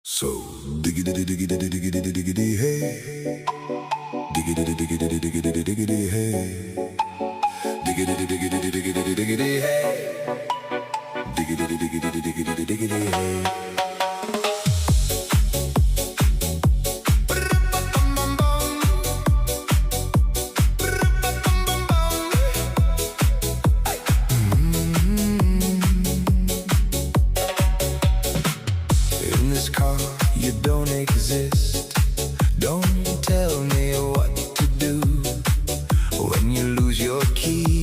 So diggity diggity diggity diggity hey, diggity diggity diggity diggity hey, diggity diggity diggity diggity hey, diggity diggity diggity diggity hey. In this car, you don't exist. Don't tell me what to do when you lose your keys.